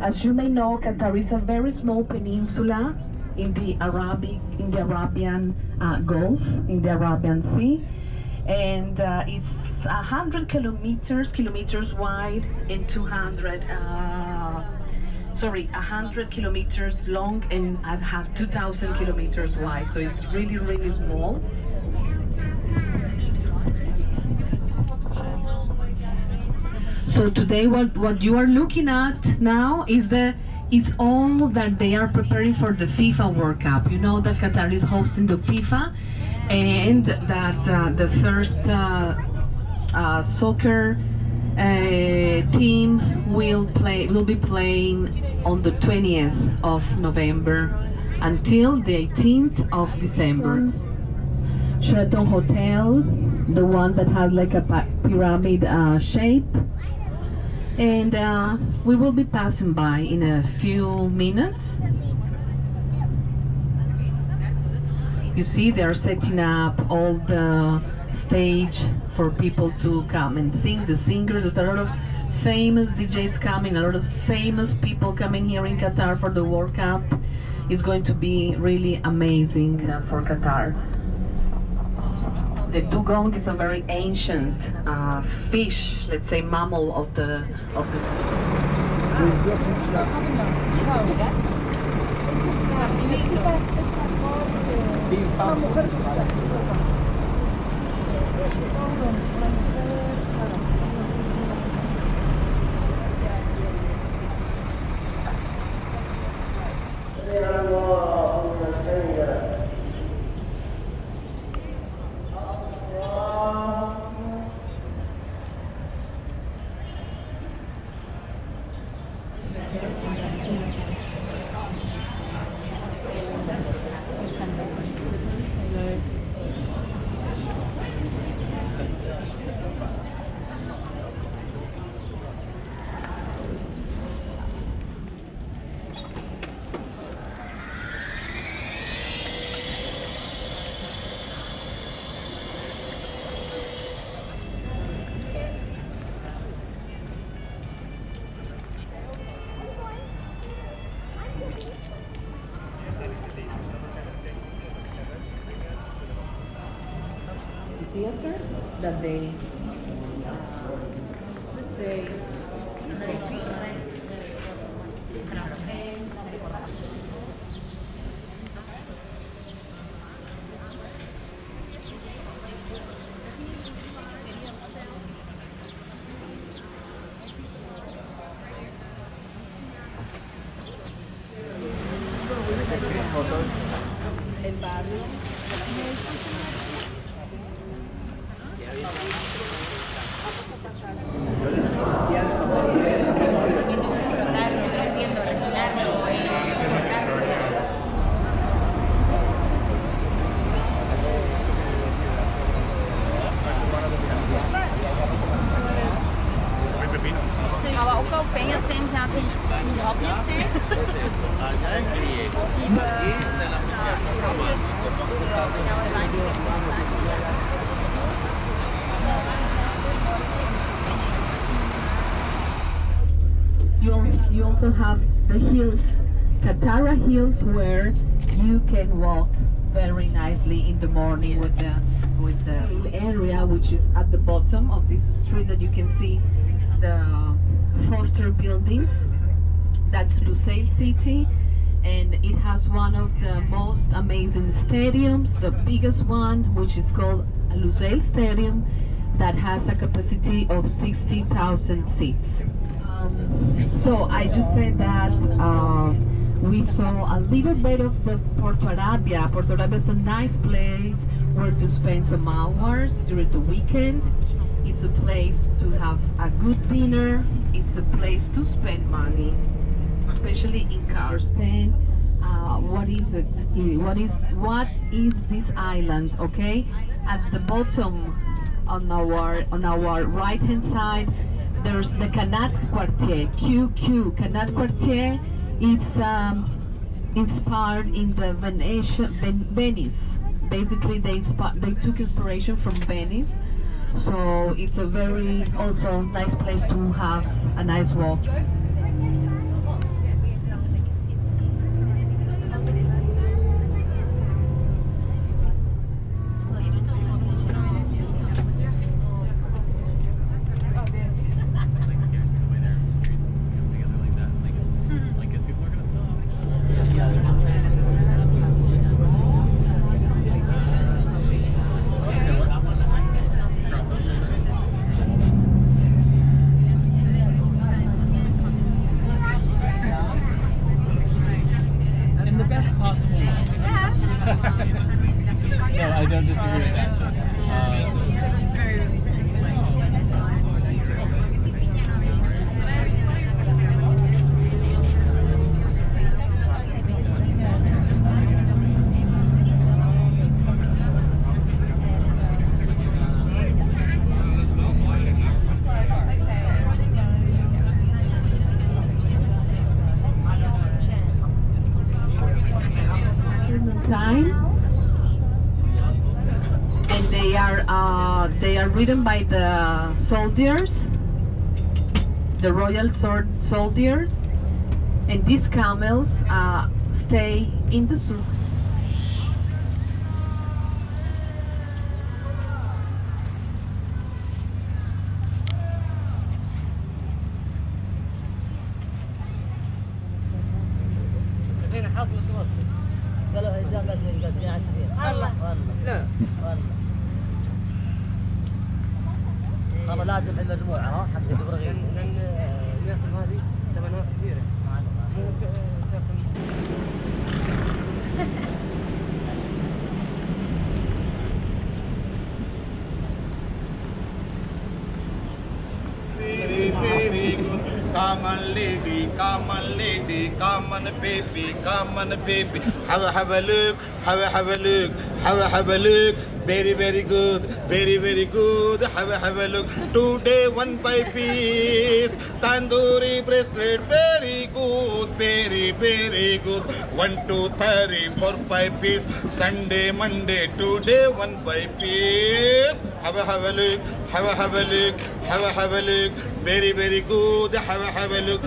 As you may know, Qatar is a very small peninsula in the Arabian Gulf, in the Arabian Sea, and it's 100 kilometers wide and 100 kilometers long, and I have 2,000 kilometers wide, so it's really, really small. So today what you are looking at now is all that they are preparing for the FIFA World Cup. You know that Qatar is hosting the FIFA, and that the first soccer team will be playing on the 20th of November until the 18th of December. Sheraton Hotel, the one that has like a pyramid shape, and we will be passing by in a few minutes. You see, they're setting up all the stage for people to come and sing. The singers, there's a lot of famous DJs coming, a lot of famous people coming here in Qatar for the World Cup. It's going to be really amazing for Qatar. The dugong is a very ancient fish, let's say mammal of the sea. Theater that they, let's say, el barrio. Maar ook wel fijn zijn gaat die hapjes zijn. You also have the hills, Qatar hills, where you can walk very nicely in the morning with the area which is at the bottom of this street that you can see the Foster buildings. That's Lusail City, and it has one of the most amazing stadiums, the biggest one, which is called Lusail Stadium, that has a capacity of 60,000 seats. So I just said that we saw a little bit of the Porto Arabia. Porto Arabia is a nice place where to spend some hours during the weekend. It's a place to have a good dinner. It's a place to spend money, especially in cars. Then, what is it? What is this island? Okay, at the bottom on our right hand side, there's the Canat Quartier, QQ. Canat Quartier is inspired in the Venice. Basically, they took inspiration from Venice. So it's a very also nice place to have a nice walk. ridden by the soldiers, the royal soldiers, and these camels stay in the zoo. والله لازم المجموعة ها حق الدبرغي لأن الياسم هذه ثمنها كثيرة Very good. Come on lady, come on lady, come on baby, come on baby. Have a look, have a look, have a look. Very good, very good. Have a look. Today 1 piece tandoori bracelet. Very good, very good. 1, 2, 3, 4, 5 piece. Sunday, Monday, today 1 piece. Have a look, have a look, have a look. Very good. Have a look.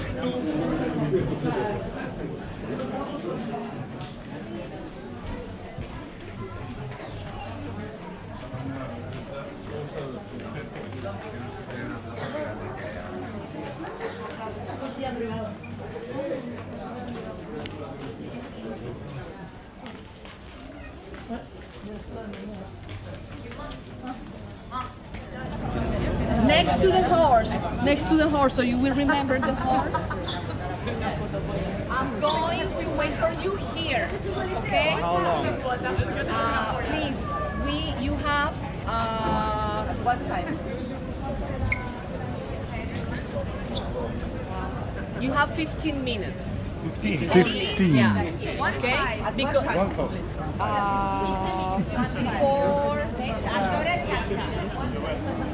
Next to the horse, so you will remember the horse. I'm going to wait for you here, okay? How long? Please, you have, what time? You have 15 minutes. 15. Yeah. Okay? Because,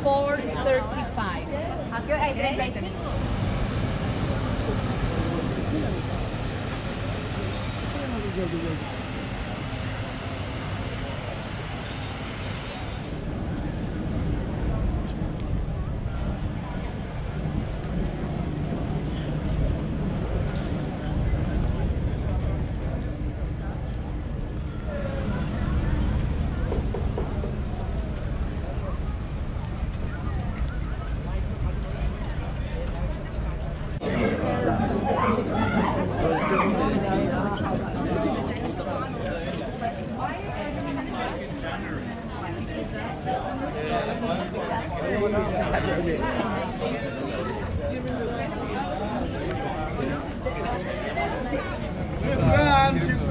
4:35.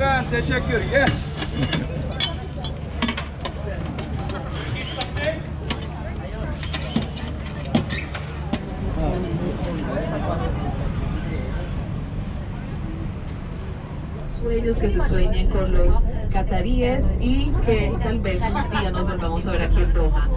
شكرا teşekkür. Yes. Sueños que se sueñen con los cataríes y que tal vez un día nos volvamos a ver aquí en Doha.